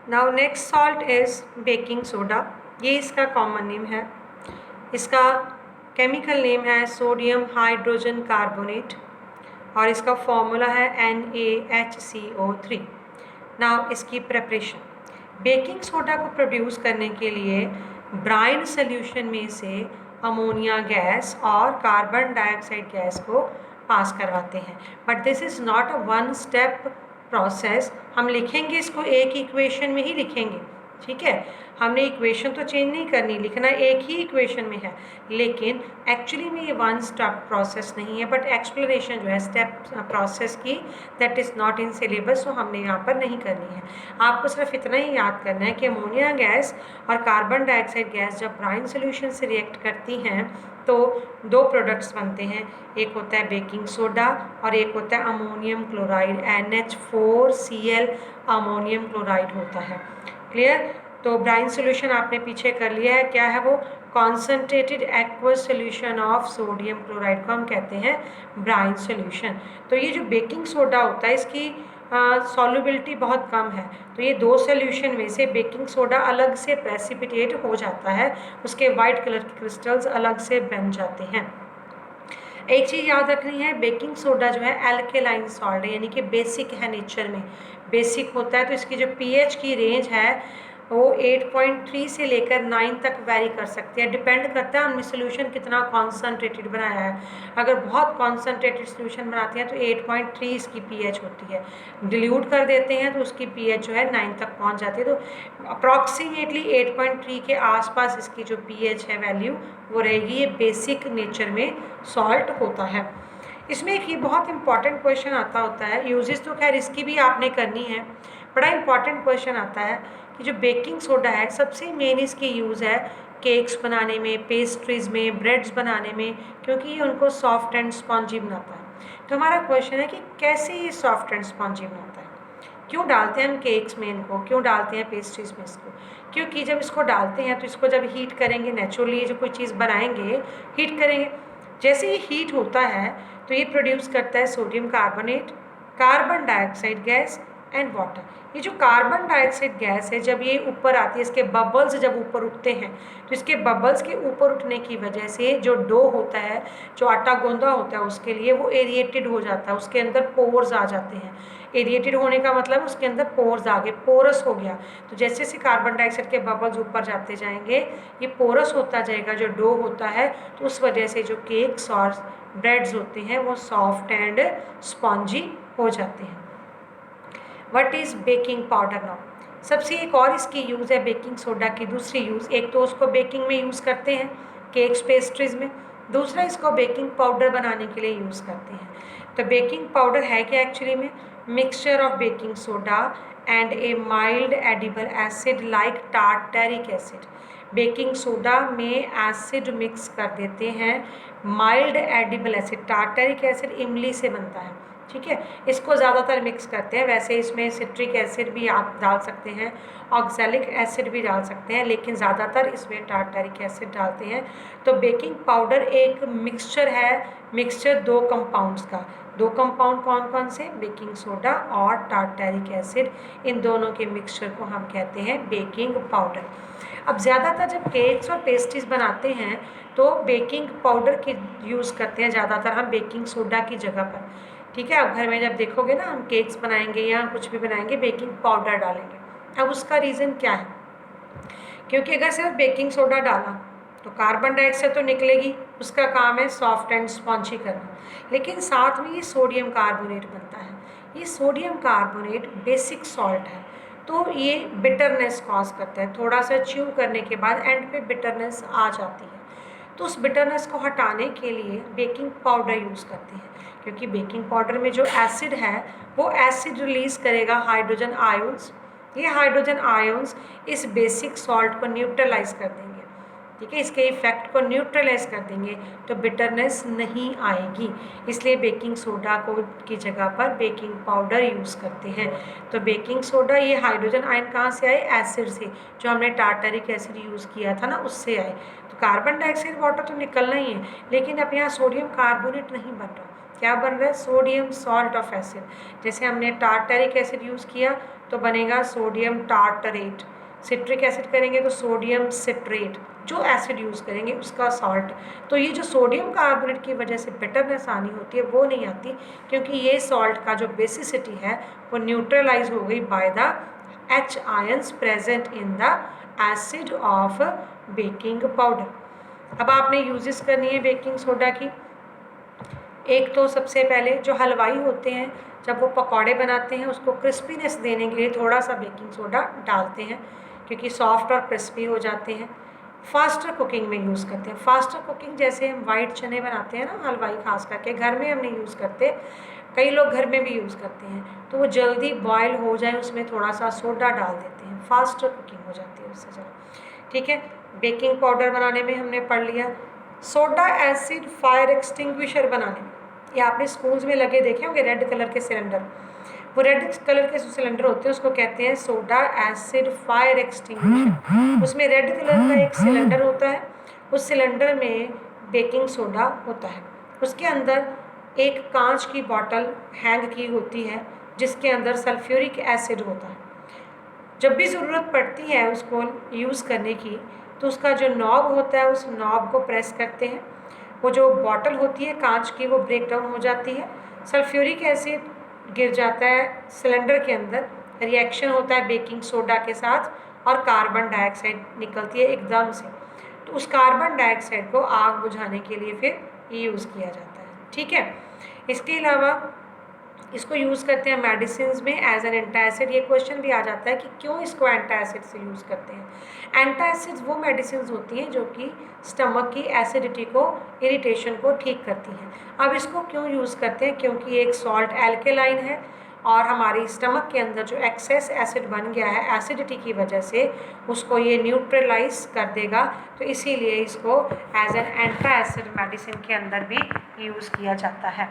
Now next salt is baking soda. ये इसका common name है। इसका केमिकल नेम है सोडियम हाइड्रोजन कार्बोनेट और इसका फॉर्मूला है NaHCO3। नाउ इसकी प्रिपरेशन, बेकिंग सोडा को प्रोड्यूस करने के लिए ब्राइन सोल्यूशन में से अमोनिया गैस और कार्बन डाइऑक्साइड गैस को पास करवाते हैं। But this is not a one step process. हम लिखेंगे इसको एक इक्वेशन में ही लिखेंगे, ठीक है। हमने इक्वेशन तो चेंज नहीं करनी, लिखना एक ही इक्वेशन में है, लेकिन एक्चुअली में ये वन स्टेप प्रोसेस नहीं है। बट एक्सप्लेनेशन जो है स्टेप प्रोसेस की, that is not in syllabus, तो हमने यहाँ पर नहीं करनी है। आपको सिर्फ इतना ही याद करना है कि अमोनिया गैस और कार्बन डाइऑक्साइड गैस जब ब्राइन सोल्यूशन से रिएक्ट करती हैं तो दो प्रोडक्ट्स बनते हैं। एक होता है बेकिंग सोडा और एक होता है ammonium chloride, NH4Cl ammonium chloride होता है। क्लियर? तो ब्राइन सोल्यूशन आपने पीछे कर लिया है, क्या है वो? Concentrated aqueous solution of sodium chloride को हम कहते हैं ब्राइन सोल्यूशन। तो ये जो बेकिंग सोडा होता है इसकी सॉल्युबिलिटी बहुत कम है, तो ये दो सोल्यूशन में से बेकिंग सोडा अलग से प्रेसिपिटेट हो जाता है, उसके वाइट कलर के क्रिस्टल्स अलग से बन जाते हैं। एक चीज़ याद रखनी है, बेकिंग सोडा जो है एल्केलाइन सॉल्ट है, यानी कि बेसिक है, नेचर में बेसिक होता है। तो इसकी जो pH की रेंज है वो 8.3 से लेकर 9 तक वेरी कर सकती है। डिपेंड करता है हमने सोल्यूशन कितना कॉन्सनट्रेटेड बनाया है। अगर बहुत कॉन्सनट्रेटेड सोल्यूशन बनाते हैं तो 8.3 इसकी pH होती है। डिल्यूट कर देते हैं तो उसकी pH जो है 9 तक पहुंच जाती है। तो अप्रॉक्सीमेटली 8.3 के आसपास इसकी जो pH है वैल्यू वो रहेगी। ये बेसिक नेचर में सॉल्ट होता है। इसमें एक ये बहुत इंपॉर्टेंट क्वेश्चन आता होता है, यूजेस तो खैर इसकी भी आपने करनी है, बड़ा इंपॉर्टेंट क्वेश्चन आता है कि जो बेकिंग सोडा है सबसे मेन इसकी यूज़ है केक्स बनाने में, पेस्ट्रीज़ में, ब्रेड्स बनाने में, क्योंकि ये उनको सॉफ्ट एंड स्पॉन्जी बनाता है। तो हमारा क्वेश्चन है कि कैसे ये सॉफ्ट एंड स्पॉन्जी बनाता है, क्यों डालते हैं हम केक्स में इनको, क्यों डालते हैं पेस्ट्रीज़ में इसको? क्योंकि जब इसको डालते हैं तो इसको जब हीट करेंगे, नेचुरली जो कोई चीज़ बनाएंगे हीट करेंगे, जैसे ये हीट होता है तो ये प्रोड्यूस करता है sodium carbonate, carbon dioxide gas and water. ये जो कार्बन डाइऑक्साइड गैस है जब ये ऊपर आती है, इसके बबल्स जब ऊपर उठते हैं तो इसके बबल्स के ऊपर उठने की वजह से जो डो होता है, जो आटा गोंदा होता है, उसके लिए वो एरिएटेड हो जाता है, उसके अंदर पोर्स आ जाते हैं। एरिएटेड होने का मतलब उसके अंदर पोर्स आ गए, पोरस हो गया। तो जैसे जैसे कार्बन डाइऑक्साइड के बबल्स ऊपर जाते जाएंगे ये पोरस होता जाएगा जो डो होता है, तो उस वजह से जो केक्स और ब्रेड्स होते हैं वो सॉफ्ट एंड स्पॉन्जी हो जाते हैं। What is baking powder now? सबसे एक और इसकी यूज़ है बेकिंग सोडा की, दूसरी यूज़, एक तो उसको बेकिंग में यूज़ करते हैं केक्स पेस्ट्रीज़ में, दूसरा इसको बेकिंग पाउडर बनाने के लिए यूज़ करते हैं। तो बेकिंग पाउडर है क्या एक्चुअली में? Mixture of baking soda and A mild edible acid like tartaric acid. Baking soda में एसिड मिक्स कर देते हैं, mild edible acid, tartaric acid इमली से बनता है, ठीक है, इसको ज़्यादातर मिक्स करते हैं। वैसे इसमें सिट्रिक एसिड भी आप डाल सकते हैं, ऑक्सैलिक एसिड भी डाल सकते हैं, लेकिन ज़्यादातर इसमें टार्टरिक एसिड डालते हैं। तो बेकिंग पाउडर एक मिक्सचर है, मिक्सचर दो कंपाउंड्स का। दो कंपाउंड कौन कौन से? बेकिंग सोडा और टार्टरिक एसिड, इन दोनों के मिक्सचर को हम कहते हैं बेकिंग पाउडर। अब ज़्यादातर जब केक्स और पेस्ट्रीज बनाते हैं तो बेकिंग पाउडर की यूज़ करते हैं ज़्यादातर हम बेकिंग सोडा की जगह पर, ठीक है। अब घर में जब देखोगे ना, हम केक्स बनाएंगे या कुछ भी बनाएंगे बेकिंग पाउडर डालेंगे। अब उसका रीज़न क्या है? क्योंकि अगर सिर्फ बेकिंग सोडा डाला तो कार्बन डाइऑक्साइड तो निकलेगी, उसका काम है सॉफ्ट एंड स्पॉन्जी करना, लेकिन साथ में ये सोडियम कार्बोनेट बनता है। ये सोडियम कार्बोनेट बेसिक सॉल्ट है, तो ये बिटरनेस कॉज करता है। थोड़ा सा च्यू करने के बाद एंड पे बिटरनेस आ जाती है, तो उस बिटरनेस को हटाने के लिए बेकिंग पाउडर यूज़ करते हैं, क्योंकि बेकिंग पाउडर में जो एसिड है वो एसिड रिलीज़ करेगा हाइड्रोजन आयंस। ये हाइड्रोजन आयंस इस बेसिक सॉल्ट को न्यूट्रलाइज कर देंगे, ठीक है, इसके इफेक्ट को न्यूट्रलाइज कर देंगे, तो बिटरनेस नहीं आएगी। इसलिए बेकिंग सोडा को की जगह पर बेकिंग पाउडर यूज़ करते हैं। तो बेकिंग सोडा, ये हाइड्रोजन आयन कहाँ से आए? एसिड से, जो हमने टार्टरिक एसिड यूज़ किया था ना, उससे आए। तो कार्बन डाइऑक्साइड वाटर तो निकलना ही है, लेकिन अब यहाँ सोडियम कार्बोनेट नहीं बन रहा, क्या बन रहा है, सोडियम सॉल्ट ऑफ एसिड। जैसे हमने टार्टरिक एसिड यूज़ किया तो बनेगा सोडियम टार्टरेट, सिट्रिक एसिड करेंगे तो सोडियम सिट्रेट, जो एसिड यूज़ करेंगे उसका सॉल्ट। तो ये जो सोडियम कार्बोनेट की वजह से बिटरनेस आनी होती है वो नहीं आती, क्योंकि ये सॉल्ट का जो बेसिसिटी है वो न्यूट्रलाइज हो गई by the H ions present in the acid of baking powder. अब आपने यूजेस करनी है बेकिंग सोडा की। एक तो सबसे पहले जो हलवाई होते हैं जब वो पकौड़े बनाते हैं उसको क्रिस्पीनेस देने के लिए थोड़ा सा बेकिंग सोडा डालते हैं, क्योंकि सॉफ्ट और क्रिस्पी हो जाते हैं। फास्टर कुकिंग में यूज़ करते हैं। फास्टर कुकिंग जैसे हम वाइट चने बनाते हैं ना, हलवाई खास करके घर में हम नहीं यूज़ करते, कई लोग घर में भी यूज़ करते हैं, तो वो जल्दी बॉयल हो जाए उसमें थोड़ा सा सोडा डाल देते हैं, फास्टर कुकिंग हो जाती है उससे ज़रा। ठीक है, बेकिंग पाउडर बनाने में हमने पढ़ लिया। सोडा एसिड फायर एक्सटिंग्विशर बनाने में, ये आपने स्कूल्स में लगे देखे होंगे रेड कलर के सिलेंडर, वो रेड कलर के सिलेंडर होते हैं उसको कहते हैं सोडा एसिड फायर एक्सटिंग्विशर। उसमें रेड कलर का एक सिलेंडर होता है, उस सिलेंडर में बेकिंग सोडा होता है, उसके अंदर एक कांच की बॉटल हैंग की होती है जिसके अंदर सल्फ्यूरिक एसिड होता है। जब भी ज़रूरत पड़ती है उसको यूज़ करने की तो उसका जो नॉब होता है उस नॉब को प्रेस करते हैं, वो जो बॉटल होती है कांच की वो ब्रेक डाउन हो जाती है, सल्फ्यूरिक एसिड गिर जाता है सिलेंडर के अंदर, रिएक्शन होता है बेकिंग सोडा के साथ और कार्बन डाइऑक्साइड निकलती है एकदम से। तो उस कार्बन डाइऑक्साइड को आग बुझाने के लिए फिर यूज़ किया जाता है। ठीक है, इसके अलावा इसको यूज़ करते हैं मेडिसिन में एज एन एंटासिड। ये क्वेश्चन भी आ जाता है कि क्यों इसको एंटासिड से यूज़ करते हैं। एंटासिड्स वो मेडिसिन होती हैं जो कि स्टमक की एसिडिटी को, इरिटेशन को ठीक करती हैं। अब इसको क्यों यूज़ करते हैं, क्योंकि एक सॉल्ट एल्केलाइन है और हमारी स्टमक के अंदर जो एक्सेस एसिड बन गया है एसिडिटी की वजह से उसको ये न्यूट्रलाइज कर देगा, तो इसीलिए इसको एज एन एंटासिड मेडिसिन के अंदर भी यूज़ किया जाता है।